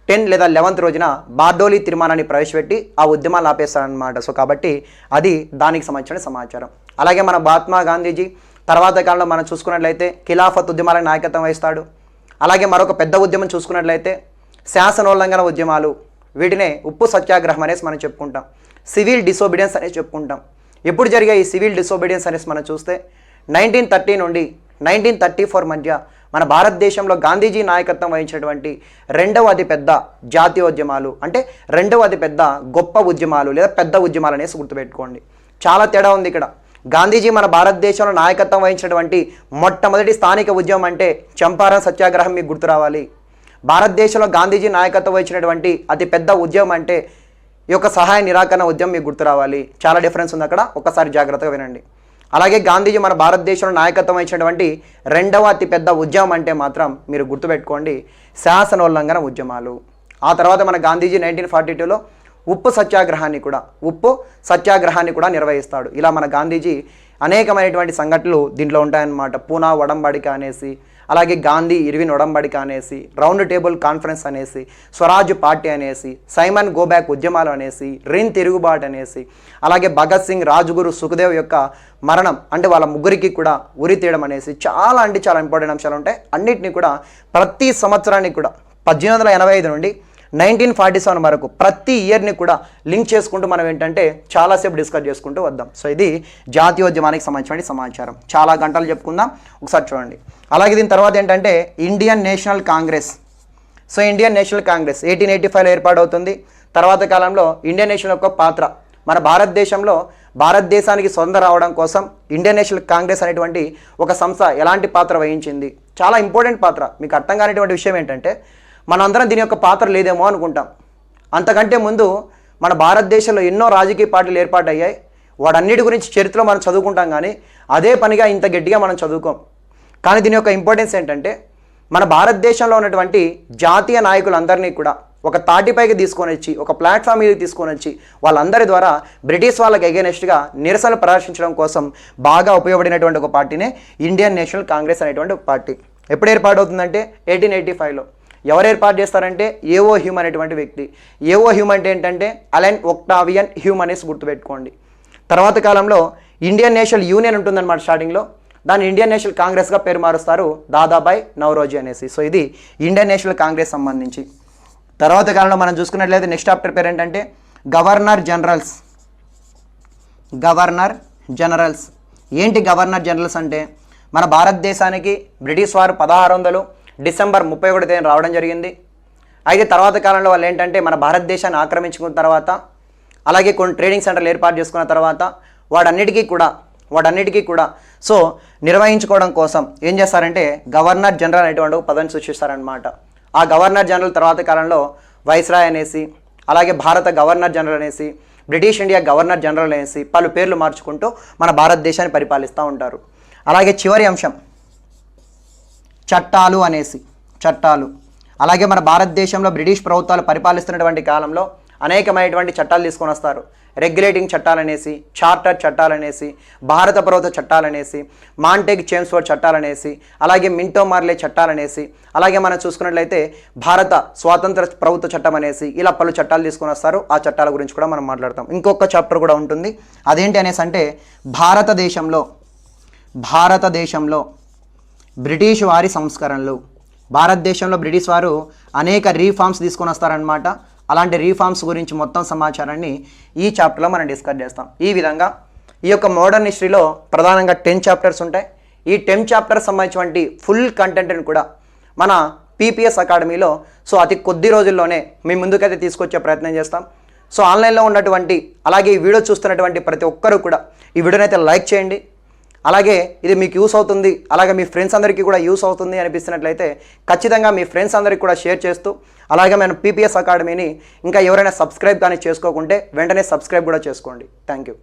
10 లేదా 11 రోజున బార్డోలీ తీర్మానాన్ని ప్రవేశపెట్టి ఆ ఉద్యమాలు ఆపేస్తారనమాట. సో కాబట్టి అది దానికి సంబంధించిన సమాచారం. అలాగే మన మహాత్మా గాంధీజీ తర్వాత కాలంలో మనం చూసుకున్నట్లయితే ఖిలాఫత్ ఉద్యమాలకు నాయకత్వం వహిస్తాడు. అలాగే మరొక పెద్ద ఉద్యమం చూసుకున్నట్లయితే శాసనోల్లంఘన ఉద్యమాలు, వీటినే ఉప్పు సత్యాగ్రహం అనేసి మనం చెప్పుకుంటాం. సివిల్ డిసోబీడియన్స్ అనేసి చెప్పుకుంటాం. ఎప్పుడు జరిగే ఈ సివిల్ డిసోబీడియన్స్ అనేసి మనం చూస్తే 1930 నుండి 1934 మధ్య మన భారతదేశంలో గాంధీజీ నాయకత్వం వహించినటువంటి రెండవ అతిపెద్ద జాతీయోద్యమాలు, అంటే రెండవ అతిపెద్ద గొప్ప ఉద్యమాలు లేదా పెద్ద ఉద్యమాలు అనేసి గుర్తుపెట్టుకోండి. చాలా తేడా ఉంది ఇక్కడ. గాంధీజీ మన భారతదేశంలో నాయకత్వం వహించినటువంటి మొట్టమొదటి స్థానిక ఉద్యమం అంటే చంపారన్ సత్యాగ్రహం మీకు గుర్తు రావాలి. భారతదేశంలో గాంధీజీ నాయకత్వం వహించినటువంటి అతిపెద్ద ఉద్యమం అంటే ఈ యొక్క సహాయ నిరాకరణ ఉద్యమం మీకు గుర్తు రావాలి. చాలా డిఫరెన్స్ ఉంది అక్కడ, ఒక్కసారి జాగ్రత్తగా వినండి. అలాగే గాంధీజీ మన భారతదేశంలో నాయకత్వం వహించినటువంటి రెండవ అతిపెద్ద ఉద్యమం అంటే మాత్రం మీరు గుర్తుపెట్టుకోండి శాసనోల్లంఘన ఉద్యమాలు. ఆ తర్వాత మన గాంధీజీ 1942లో ఉప్పు సత్యాగ్రహాన్ని కూడా నిర్వహిస్తాడు. ఇలా మన గాంధీజీ అనేకమైనటువంటి సంఘటనలు దీంట్లో ఉంటాయన్నమాట. పూనా ఒడంబడిక అనేసి, అలాగే గాంధీ ఇర్విన్ ఒడంబడిక అనేసి, రౌండ్ టేబుల్ కాన్ఫరెన్స్ అనేసి, స్వరాజ్ పార్టీ అనేసి, సైమన్ గోబ్యాక్ ఉద్యమాలు అనేసి, రిన్ తిరుగుబాటు అనేసి, అలాగే భగత్ సింగ్, రాజ్గురు, సుఖదేవ్ యొక్క మరణం అంటే వాళ్ళ ముగ్గురికి కూడా ఉరి తీయడం అనేసి చాలా ఇంపార్టెంట్ అంశాలు ఉంటాయి. అన్నిటినీ కూడా ప్రతి సంవత్సరానికి కూడా 1885 నుండి 1947 వరకు ప్రతి ఇయర్ని కూడా లింక్ చేసుకుంటూ మనం ఏంటంటే చాలాసేపు డిస్కస్ చేసుకుంటూ వద్దాం. సో ఇది జాతీయోద్యమానికి సంబంధించిన సమాచారం. చాలా గంటలు చెప్పుకుందాం, ఒకసారి చూడండి. అలాగే దీని తర్వాత ఏంటంటే Indian National Congress. So Indian National Congress 1885లో ఏర్పాటవుతుంది. తర్వాత కాలంలో ఇండియన్ నేషనల్ యొక్క పాత్ర మన భారతదేశానికి స్వతంత్రం రావడం కోసం ఇండియన్ నేషనల్ కాంగ్రెస్ అనేటువంటి ఒక సంస్థ ఎలాంటి పాత్ర వహించింది, చాలా ఇంపార్టెంట్ పాత్ర. మీకు అర్థం కానిటువంటి విషయం ఏంటంటే మనందరం దీని యొక్క పాత్ర లేదేమో అనుకుంటాం. అంతకంటే ముందు మన భారతదేశంలో ఎన్నో రాజకీయ పార్టీలు ఏర్పాటయ్యాయి. వాటన్నిటి గురించి చరిత్రలో మనం చదువుకుంటాం, కానీ అదే పనిగా ఇంత గట్టిగా మనం చదువుకోం. కానీ దీని యొక్క ఇంపార్టెన్స్ ఏంటంటే మన భారతదేశంలో ఉన్నటువంటి జాతీయ నాయకులందరినీ కూడా ఒక తాటిపైకి తీసుకొని వచ్చి, ఒక ప్లాట్ఫామ్ మీద తీసుకొని వచ్చి వాళ్ళందరి ద్వారా బ్రిటిష్ వాళ్ళకి ఎగెనెస్ట్గా నిరసన ప్రదర్శించడం కోసం బాగా ఉపయోగపడినటువంటి ఒక పార్టీనే ఇండియన్ నేషనల్ కాంగ్రెస్ అనేటువంటి ఒక పార్టీ. ఎప్పుడు ఏర్పాటవుతుందంటే 1885లో. ఎవరు ఏర్పాటు చేస్తారంటే ఏఓ హ్యూమ్ అనేటువంటి వ్యక్తి. ఏఓ హ్యూమ్ అంటే ఏంటంటే అలెన్ ఒక్టావియన్ హ్యూమ్ అనేసి గుర్తుపెట్టుకోండి. తర్వాత కాలంలో ఇండియన్ నేషనల్ యూనియన్ ఉంటుందన్నమాట. స్టార్టింగ్లో దాన్ని ఇండియన్ నేషనల్ కాంగ్రెస్గా పేరు మారుస్తారు, దాదాబాయ్ నౌరోజీ అనేసి. సో ఇది ఇండియన్ నేషనల్ కాంగ్రెస్ సంబంధించి. తర్వాత కాలంలో మనం చూసుకున్నట్లయితే నెక్స్ట్ చాప్టర్ పేరు ఏంటంటే గవర్నర్ జనరల్స్. ఏంటి గవర్నర్ జనరల్స్ అంటే మన భారతదేశానికి బ్రిటిష్ వారు 1600 డిసెంబర్ 31 రావడం జరిగింది. అయితే తర్వాత కాలంలో వాళ్ళు ఏంటంటే మన భారతదేశాన్ని ఆక్రమించుకున్న తర్వాత, అలాగే కొన్ని ట్రేడింగ్ సెంటర్లు ఏర్పాటు చేసుకున్న తర్వాత వాటన్నిటికీ కూడా సో నిర్వహించుకోవడం కోసం ఏం చేస్తారంటే గవర్నర్ జనరల్ అనేటువంటి ఒక పదవిని సృష్టిస్తారనమాట. ఆ గవర్నర్ జనరల్ తర్వాత కాలంలో వైస్రాయ్ అనేసి, అలాగే భారత గవర్నర్ జనరల్ అనేసి, బ్రిటిష్ ఇండియా గవర్నర్ జనరల్ అనేసి పలు పేర్లు మార్చుకుంటూ మన భారతదేశాన్ని పరిపాలిస్తూ ఉంటారు. అలాగే చివరి అంశం చట్టాలు. అలాగే మన భారతదేశంలో బ్రిటిష్ ప్రభుత్వాలు పరిపాలిస్తున్నటువంటి కాలంలో అనేకమైనటువంటి చట్టాలు తీసుకొని వస్తారు. రెగ్యులేటింగ్ చట్టాలనేసి, చార్టర్ చట్టాలనేసి, భారత ప్రభుత్వ చట్టాలనేసి, మాంటెగ్ చేమ్స్ఫోర్డ్ చట్టాలనేసి, అలాగే మింటో మార్లే చట్టాలనేసి, అలాగే మనం చూసుకున్నట్లయితే భారత స్వాతంత్ర ప్రభుత్వ చట్టం అనేసి ఇలా పలు చట్టాలు తీసుకొని వస్తారు. ఆ చట్టాల గురించి కూడా మనం మాట్లాడతాం. ఇంకొక చాప్టర్ కూడా ఉంటుంది, అదేంటి అనేసి అంటే భారతదేశంలో బ్రిటిష్ వారి సంస్కరణలు. భారతదేశంలో బ్రిటిష్ వారు అనేక రీఫార్మ్స్ తీసుకొని వస్తారనమాట. అలాంటి రీఫార్మ్స్ గురించి మొత్తం సమాచారాన్ని ఈ చాప్టర్లో మనం డిస్కస్ చేస్తాం. ఈ విధంగా ఈ యొక్క మోడర్న్ హిస్టరీలో ప్రధానంగా 10 చాప్టర్స్ ఉంటాయి. ఈ 10 చాప్టర్స్ సంబంధించినటువంటి ఫుల్ కంటెంట్ని కూడా మన పీపీఎస్ అకాడమీలో సో అతి కొద్ది రోజుల్లోనే మీ ముందుకైతే తీసుకొచ్చే ప్రయత్నం చేస్తాం. సో ఆన్లైన్లో ఉన్నటువంటి అలాగే ఈ వీడియో చూస్తున్నటువంటి ప్రతి ఒక్కరూ కూడా ఈ వీడియోని అయితే లైక్ చేయండి. అలాగే ఇది మీకు యూస్ అవుతుంది, అలాగే మీ ఫ్రెండ్స్ అందరికీ కూడా యూస్ అవుతుంది అనిపిస్తున్నట్లయితే ఖచ్చితంగా మీ ఫ్రెండ్స్ అందరికీ కూడా షేర్ చేస్తూ, అలాగే మన పీపీఎస్ అకాడమీని ఇంకా ఎవరైనా సబ్స్క్రైబ్ కానీ చేసుకోకుంటే వెంటనే సబ్స్క్రైబ్ కూడా చేసుకోండి. Thank you.